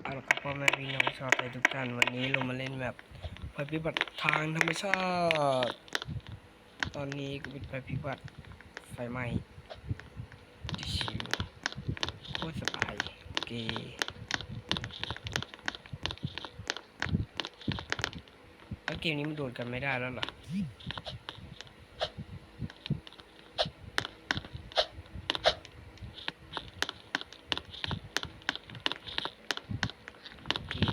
เอาละครับพ่อแม่พี่น้องชาวไทยทุกท่านวันนี้เรามาเล่นแบบภัยพิบัติทางธรรมชาติตอนนี้ก็เป็นภัยพิบัติไฟไหม้ชิวโคตรสบายเกแล้วเกมนี้มันโดดกันไม่ได้แล้วเหรอ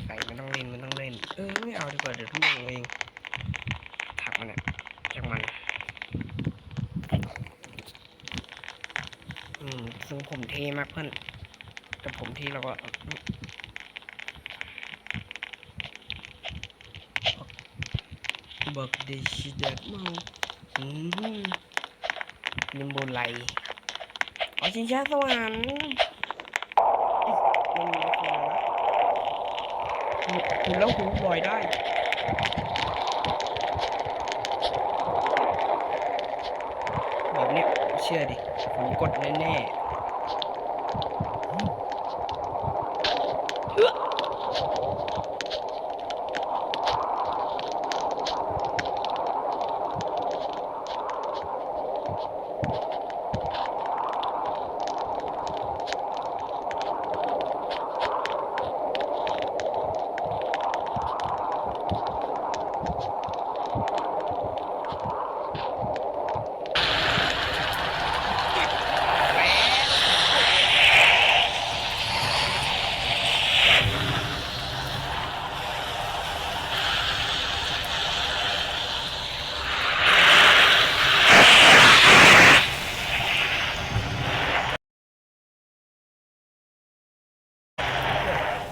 ใส่มันต้องเล่นไม่เอาดีกว่าเดี๋ยวทุ่มเองถักมันเนี่ยจากมันทรงผมเท่มากเพื่อนแต่ผมที่เราก็บอกเดชิเดตมานิมโบไลชิงช้าสวรรค์มันมีคนนะหูแล้วหูลอยได้แบบเนี้ยเชื่อดิผมกดแน่ๆ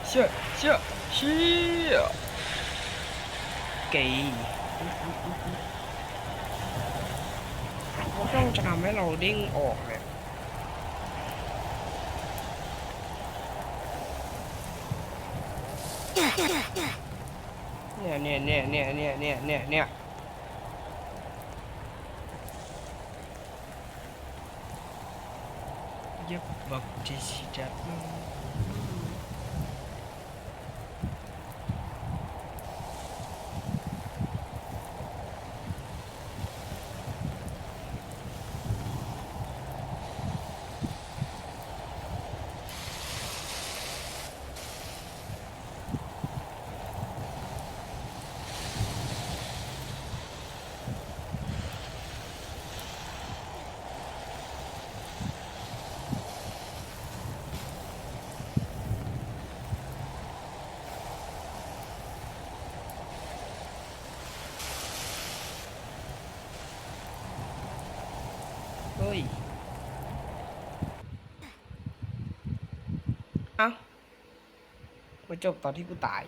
เชื่อเชื่อเชื่อเก๋เขาต้องจะทำให้เราเด้งออกเนี่ยยับบักจิชิจัดเฮ้ยเอ้ามาจบตอนที่กูตาย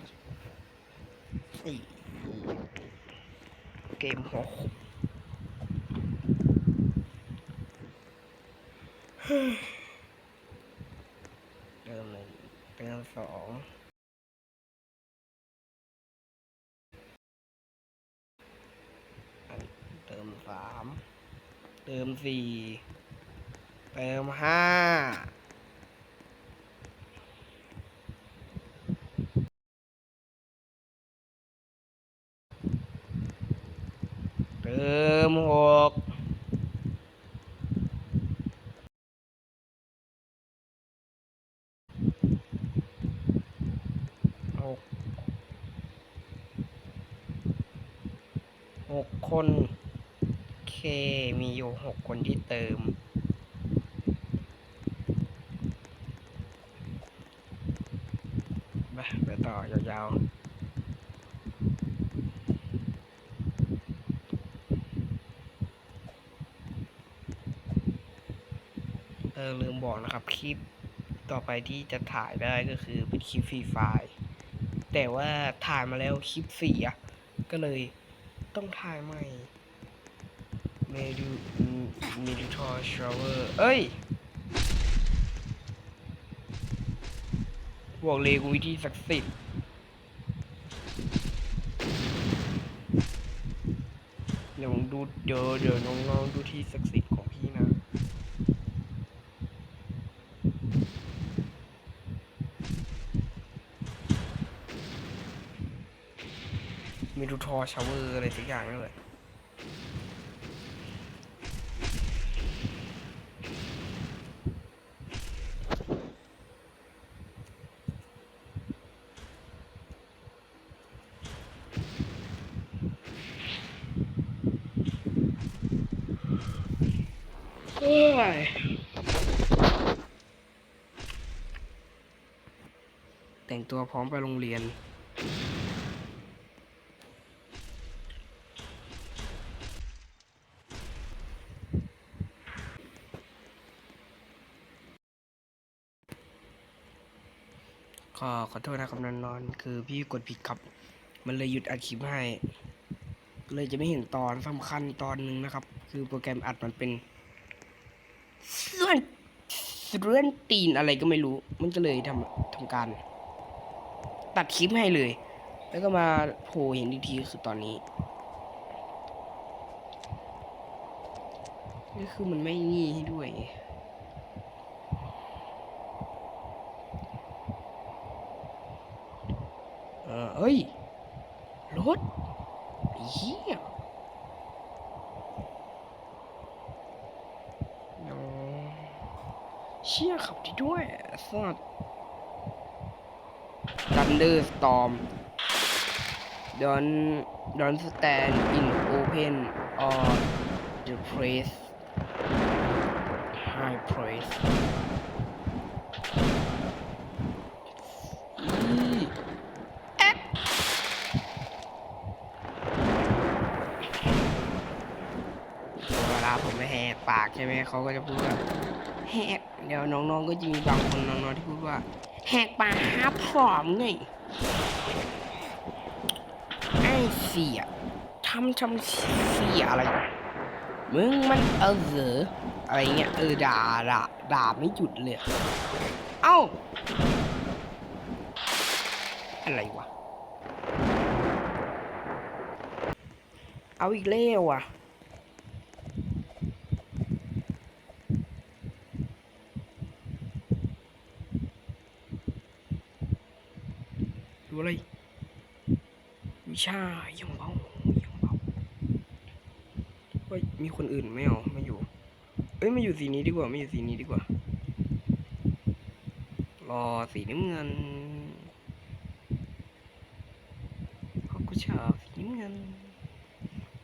เกมหัวเติมหนึ่งเติมสองเติมสามเติมสี่เติมห้าเติมหกหกคนเคมีอยู่6 คนที่เติมไปต่อยาวๆลืมบอกนะครับคลิปต่อไปที่จะถ่ายได้ก็คือเป็นคลิปฟรีไฟล์แต่ว่าถ่ายมาแล้วคลิปเสียก็เลยต้องถ่ายใหม่เมดูทอร์ชาวเวอร์เอ้ยบอกเลยวิธีศักดิ์สิทธิ์เดี๋ยวดูเดี๋ยวน้องๆดูที่ศักดิ์สิทธิ์ของพี่นะ มีรูทอชาวเวอร์อะไรสักอย่างนั่นแหละเอ้ยแต่งตัวพร้อมไปโรงเรียนขอโทษนะครับนอนๆคือพี่กดผิดครับมันเลยหยุดอัดคลิปให้เลยจะไม่เห็นตอนสำคัญตอนหนึ่งนะครับคือโปรแกรมอัดมันเป็นส่วนตีนอะไรก็ไม่รู้มันก็เลยทำการตัดคลิปให้เลยแล้วก็มาโผล่เห็นอีกทีคือตอนนี้นี่คือมันไม่นี่ให้ด้วยเอ้ยรถเฮียเชี่ยขับได้ด้วยสัตว์ Thunderstorm don't stand in open or the place high place เวลาผมไม่แหกปากใช่ไหมเขาก็จะพูดว่าแหกเดี๋ยวน้องๆก็จะมีบางคนน้องๆที่พูดว่าแหกปากหาผอมไงไอ้เสียทำเสียอะไรมึงมันเหรออะไรเงี้ยด่าไม่หยุดเลยเอ้าอะไรวะเอาอีกแล้วอ่ะดูอะไรวิชายังเบาเฮ้ยมีคนอื่นไม่เอาไม่อยู่เอ้ยไม่อยู่สีนี้ดีกว่าไม่อยู่สีนี้ดีกว่ารอสีน้ำเงินเพราะกูชอบสีน้ำเงิน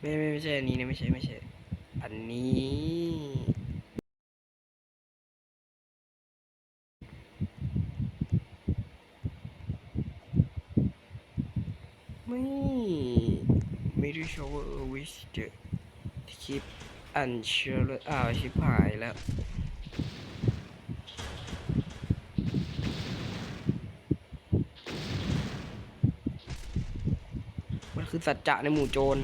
ไม่ใช่อันนี้นะไม่ใช่อันนี้ไม่ได้โชว์วิสเดอร์คลิปอันเชื่อเลยชิบหายแล้วมันคือสัจจะในหมู่โจร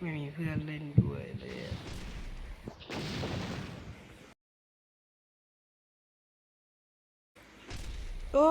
ไม่มีเพื่อนเล่นด้วยเลยโอ้